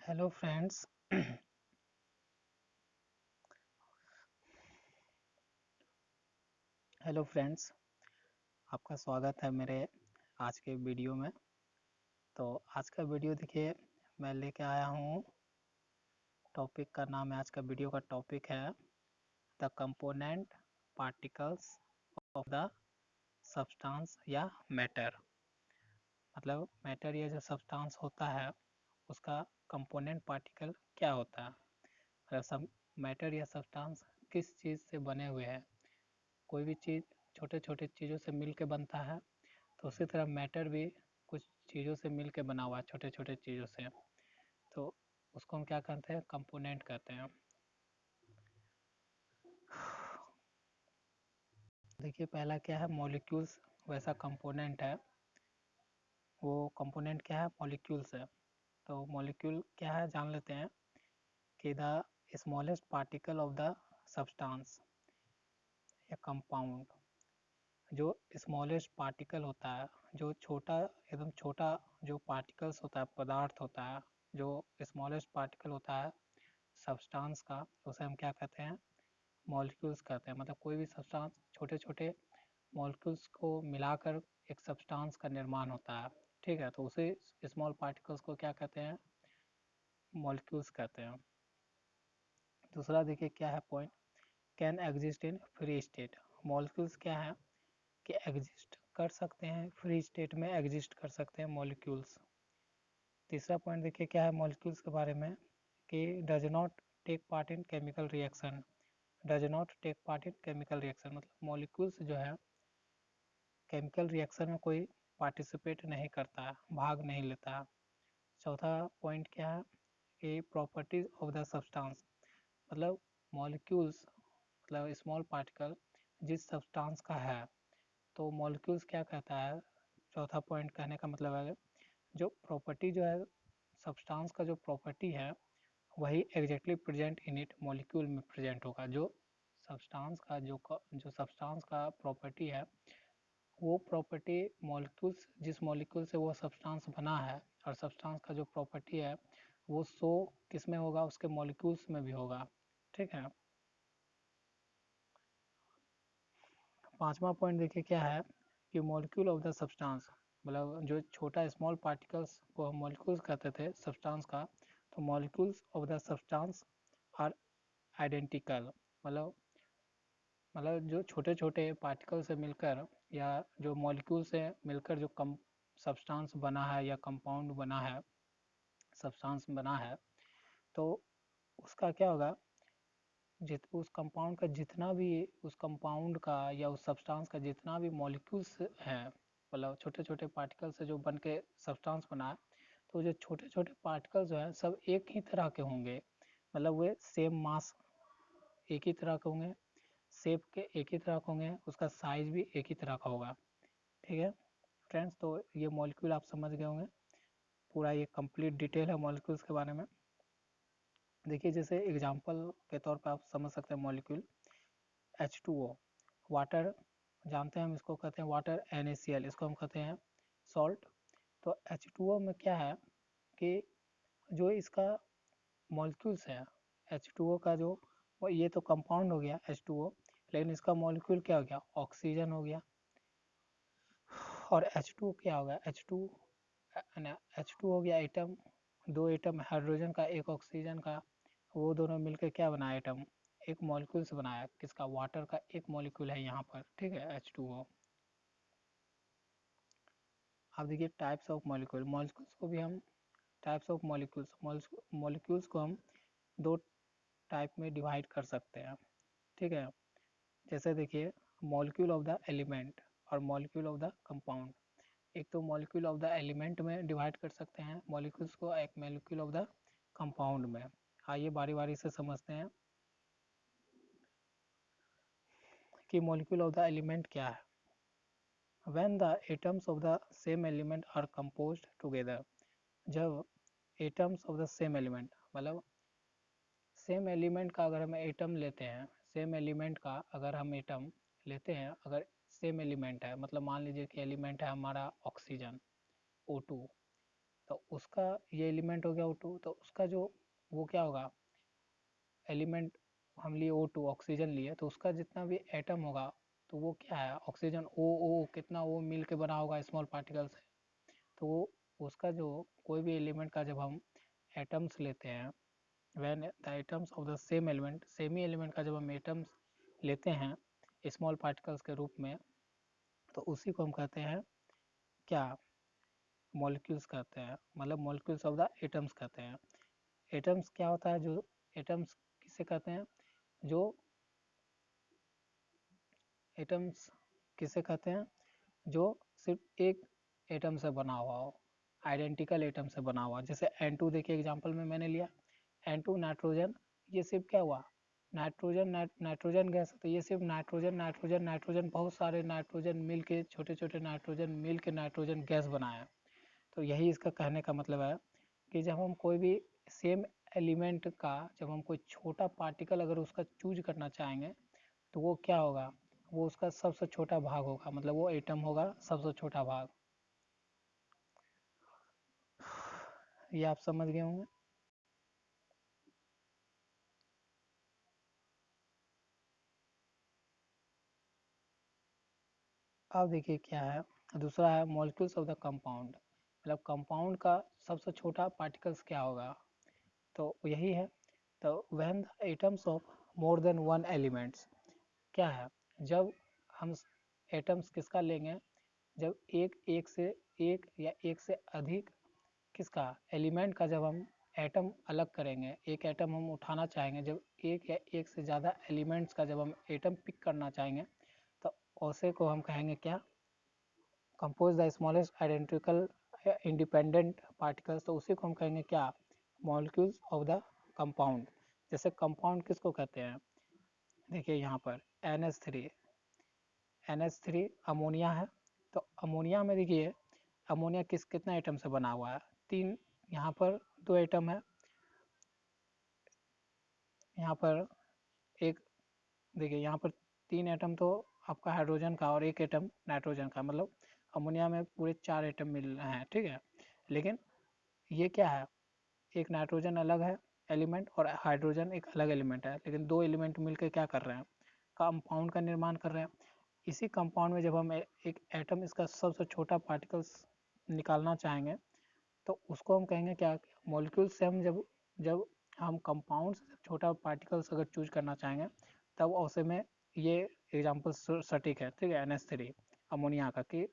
Hello friends. Hello friends, आपका स्वागत है मेरे आज के वीडियो में। तो आज का वीडियो देखिए, मैं लेके आया हूँ। टॉपिक का नाम है, आज का वीडियो का टॉपिक है the component particles of the substance या मैटर। मतलब मैटर या जो सब्सटेंस होता है उसका कंपोनेंट पार्टिकल क्या होता है। मतलब सब मैटर या सब्सटेंस किस चीज़ से बने हुए हैं। कोई भी चीज़ छोटे छोटे चीज़ों से मिल के बनता है, तो उसी तरह मैटर भी कुछ चीज़ों से मिल के बना हुआ है, छोटे छोटे चीज़ों से। तो उसको हम क्या कहते हैं, कंपोनेंट कहते हैं। देखिए पहला क्या है, मॉलिक्यूल्स वैसा कंपोनेंट है। वो कंपोनेंट क्या है, मॉलिक्यूल्स है। तो मॉलिक्यूल क्या है जान लेते हैं कि the smallest particle of the substance या कंपाउंड। जो स्मॉलेस्ट पार्टिकल होता है, जो छोटा एकदम छोटा जो पार्टिकल्स होता है, पदार्थ होता है, जो स्मॉलेस्ट पार्टिकल होता है सब्सटेंस का, उसे हम क्या कहते हैं, मॉलिक्यूल्स कहते हैं। मतलब कोई भी सब्सटेंस छोटे छोटे मॉलिक्यूल्स को मिलाकर एक सब्सटेंस का निर्माण होता है। ठीक है, तो उसे स्मॉल पार्टिकल्स को क्या कहते हैं, मॉलिक्यूल्स कहते हैं। दूसरा देखिए क्या है point, can exist in free state. Molecules क्या है कि एग्जिस्ट कर सकते हैं, फ्री स्टेट में एग्जिस्ट कर सकते हैं मॉलिक्यूल्स। तीसरा पॉइंट देखिए क्या है मॉलिक्यूल्स के बारे में, कि does not take part in chemical reaction. Does not take part in chemical reaction मतलब मॉलिक्यूल्स जो है केमिकल रिएक्शन में कोई पार्टिसिपेट नहीं करता है, भाग नहीं लेता है। चौथा पॉइंट क्या है कि प्रॉपर्टीज ऑफ द सब्सटेंस। मतलब मॉलिक्यूल्स मतलब स्मॉल पार्टिकल जिस सब्सटेंस का है, तो मॉलिक्यूल्स क्या कहता है, चौथा पॉइंट कहने का मतलब है जो प्रॉपर्टी जो है सब्सटेंस का, जो प्रॉपर्टी है वही exactly present in it molecule में प्रेजेंट होगा। जो सब्सटेंस का जो सब्सटेंस का प्रॉपर्टी है, वो प्रॉपर्टी मॉलिक्यूल्स, जिस मॉलिक्यूल से वो सब्सटेंस बना है, और सब्सटेंस का जो प्रॉपर्टी है वो शो किस में होगा, उसके मॉलिक्यूल्स में भी होगा। ठीक है। पांचवा पॉइंट देखिए क्या है कि मॉलिक्यूल ऑफ द सब्सटेंस। मतलब जो छोटा स्मॉल पार्टिकल्स को हम मॉलिक्यूल्स कहते थे सब्सटेंस का, तो molecules of the substance are identical. मतलब जो छोटे छोटे पार्टिकल से मिलकर या जो मॉलिक्यूल से मिलकर जो कम सब्सटेंस बना है या कंपाउंड बना है, सब्सटेंस बना है, तो उसका क्या होगा, उस कंपाउंड का जितना भी, उस कंपाउंड का या उस सब्सटेंस का जितना भी मॉलिक्यूल्स हैं, मतलब छोटे छोटे पार्टिकल से जो बन के सब्सटेंस बना है, तो जो छोटे छोटे पार्टिकल्स जो हैं सब एक ही तरह के होंगे। मतलब वे सेम मास एक ही तरह के होंगे, शेप के एक ही तरह के होंगे, उसका साइज भी एक ही तरह का होगा। ठीक है फ्रेंड्स, तो ये मॉलिक्यूल आप समझ गए होंगे, पूरा ये कंप्लीट डिटेल है मॉलिक्यूल्स के बारे में। देखिए जैसे एग्जांपल के तौर पर आप समझ सकते हैं मॉलिक्यूल H2O, वाटर जानते हैं हम इसको कहते हैं वाटर, NaCl इसको हम कहते हैं सॉल्ट। तो H2O में क्या है कि जो इसका मॉलिक्यूल्स है, H2O का जो, ये तो कंपाउंड हो गया H2O, लेकिन इसका मॉलिक्यूल क्या हो गया, ऑक्सीजन हो गया। और H2 क्या होगा, H2 हो गया एटम, दो एटम हाइड्रोजन का एक ऑक्सीजन का, वो दोनों मिलकर क्या बनाया, एटम, एक मॉलिक्यूल से बनाया, किसका, वाटर का एक मॉलिक्यूल है यहाँ पर। ठीक है H2O। अब देखिए टाइप्स ऑफ मॉलिक्यूल, मॉलिक्यूल्स को भी हम टाइप्स ऑफ मॉलिक्यूल्स, मॉलिक्यूल्स को हम दो टाइप में डिवाइड कर सकते हैं। ठीक है, जैसे देखिए मॉलिक्यूल ऑफ द एलिमेंट और मॉलिक्यूल ऑफ द कंपाउंड। एक तो मॉलिक्यूल ऑफ द एलिमेंट में डिवाइड कर सकते हैं मॉलिक्यूल्स को, एक मॉलिक्यूल ऑफ द कंपाउंड में। आइए बारी बारी से समझते हैं कि मॉलिक्यूल ऑफ द एलिमेंट क्या है। When the atoms of the same element are composed together, जब atoms of the same element मतलब सेम एलिमेंट का अगर हम एटम लेते हैं, सेम एलिमेंट का अगर हम एटम लेते हैं, अगर सेम एलिमेंट है, मतलब मान लीजिए कि एलिमेंट है हमारा ऑक्सीजन O2, तो उसका ये एलिमेंट हो गया O2, तो उसका जो वो क्या होगा, एलिमेंट हम लिए O2 ऑक्सीजन लिए, तो उसका जितना भी एटम होगा तो वो क्या है, ऑक्सीजन O कितना वो मिल के बना होगा स्मॉल पार्टिकल से। तो वो उसका जो कोई भी एलिमेंट का जब हम एटम्स लेते हैं, when the atoms of the same element, same he element का जब हम एटम्स लेते हैं स्मॉल पार्टिकल्स के रूप में, तो उसी को हम कहते हैं क्या, मॉलिक्यूल्स कहते हैं, मतलब मॉलिक्यूल्स ऑफ द एटम्स कहते हैं। एटम्स क्या होता है, जो एटम्स किसे कहते हैं, जो एटम्स किसे कहते हैं, जो सिर्फ एक एटम से बना हुआ हो, आइडेंटिकल एटम से बना हुआ। जैसे N2 देखिए एग्जांपल में मैंने लिया, N2 नाइट्रोजन, ये सिर्फ क्या हुआ, नाइट्रोजन गैस, तो ये सिर्फ नाइट्रोजन नाइट्रोजन नाइट्रोजन, बहुत सारे नाइट्रोजन मिल के, छोटे छोटे नाइट्रोजन मिल के नाइट्रोजन गैस बनाया। तो यही इसका कहने का मतलब है कि जब हम कोई भी सेम एलिमेंट का, जब हम कोई छोटा पार्टिकल अगर उसका चूज करना चाहेंगे, तो वो क्या होगा, वो उसका सबसे छोटा भाग होगा, मतलब वो एटम होगा सबसे छोटा भाग। ये आप समझ गए होंगे। अब देखिए क्या है, दूसरा है मॉलिक्यूल्स ऑफ द कंपाउंड, मतलब कंपाउंड का सबसे छोटा पार्टिकल्स क्या होगा, तो यही है। तो when the atoms of more than one elements, क्या है, जब हम एटम्स किसका लेंगे, जब एक से एक या एक से अधिक किसका एलिमेंट का जब हम एटम अलग करेंगे, एक एटम हम उठाना चाहेंगे, जब एक या एक से ज़्यादा एलिमेंट्स का जब हम एटम पिक करना चाहेंगे, तो ऐसे को हम कहेंगे क्या, compose the smallest identical independent particles, तो उसी को हम कहेंगे क्या, मॉलिक्यूल्स ऑफ द कंपाउंड। जैसे कंपाउंड किसको कहते हैं, देखिए यहाँ पर NH3, NH3 अमोनिया है। तो अमोनिया में देखिए, अमोनिया कितना एटम से बना हुआ है, 3, यहाँ पर 2 एटम है, यहाँ पर एक, देखिए यहाँ पर 3 एटम तो आपका हाइड्रोजन का और 1 एटम नाइट्रोजन का, मतलब अमोनिया में पूरे 4 एटम मिल रहे हैं, ठीक है। लेकिन ये क्या है, एक नाइट्रोजन अलग है एलिमेंट और हाइड्रोजन एक अलग एलिमेंट है, लेकिन 2 एलिमेंट मिलकर क्या कर रहे हैं, कंपाउंड का निर्माण कर रहे हैं। इसी कंपाउंड में जब हम एक एटम इसका सबसे छोटा पार्टिकल्स निकालना चाहेंगे, तो उसको हम कहेंगे क्या, मॉलिक्यूल से हम जब जब हम कंपाउंड से छोटा पार्टिकल्स अगर चूज करना चाहेंगे, तब ऐसे में ये एग्जांपल सटीक है, ठीक है। NH3 अमोनिया का, कि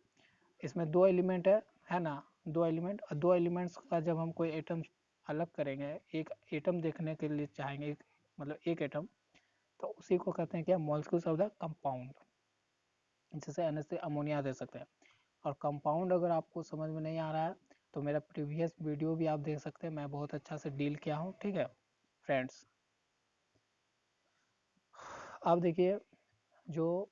इसमें 2 एलिमेंट है ना, 2 एलिमेंट, और 2 एलिमेंट्स का जब हम कोई एटम अलग करेंगे, एक एटम देखने के लिए चाहेंगे, मतलब एक एटम, तो उसी को कहते हैं क्या, मॉलिक्यूल्स ऑफ द कंपाउंड। जैसे NH3 अमोनिया दे सकते हैं। और कंपाउंड अगर आपको समझ में नहीं आ रहा है, तो मेरा प्रीवियस वीडियो भी आप देख सकते हैं, मैं बहुत अच्छा से डील किया हूँ, ठीक है फ्रेंड्स। अब देखिए, जो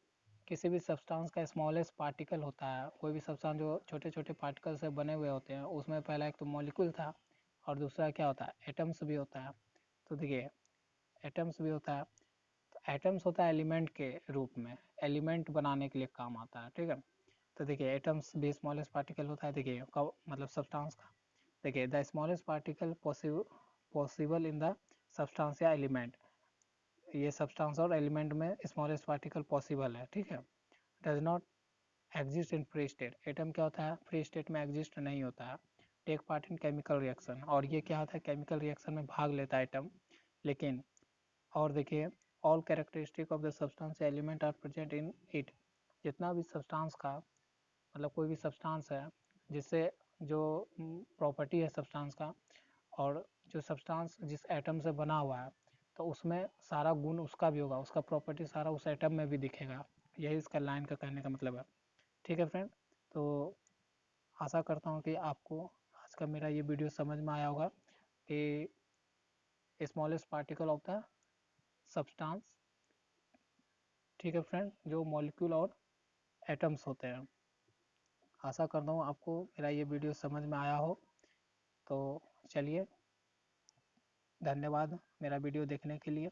किसी भी सब्सटेंस का स्मॉलेस्ट पार्टिकल होता है, कोई भी सब्सटेंस जो छोटे छोटे पार्टिकल से बने हुए होते हैं, उसमें पहला एक तो मॉलिक्यूल था, और दूसरा क्या होता है, एटम्स भी होता है। तो देखिए, एटम्स भी होता है, तो एटम्स होता है एलिमेंट के रूप में, एलिमेंट बनाने के लिए काम आता है, ठीक है। तो देखिए, एटम्स भी स्मॉलेस्ट पार्टिकल होता है, देखिए कब, मतलब सब्सटेंस का, देखिए the smallest particle possible in the substance या एलिमेंट, ये सब्सटेंस और एलिमेंट में स्मॉलेस्ट पार्टिकल पॉसिबल है, ठीक है। Does not exist in free state, atom क्या होता है, फ्री स्टेट में एग्जिस्ट नहीं होता है। Take part in chemical reaction, और ये क्या होता है, केमिकल रिएक्शन में भाग लेता है एटम। लेकिन और देखिए, all characteristic of the substance element are present in it, जितना भी सब्सटेंस का, मतलब कोई भी सब्सटेंस है, जिससे जो प्रॉपर्टी है सब्सटेंस का, और जो सब्सटेंस जिस एटम से बना हुआ है, तो उसमें सारा गुण उसका भी होगा, उसका प्रॉपर्टी सारा उस एटम में भी दिखेगा। यही इसका लाइन का कहने का मतलब है, ठीक है फ्रेंड। तो आशा करता हूँ कि आपको आज का मेरा ये वीडियो समझ में आया होगा कि smallest particle of the substance, ठीक है फ्रेंड, जो मॉलिक्यूल और एटम्स होते हैं। आशा करता हूँ आपको मेरा ये वीडियो समझ में आया हो। तो चलिए, धन्यवाद मेरा वीडियो देखने के लिए।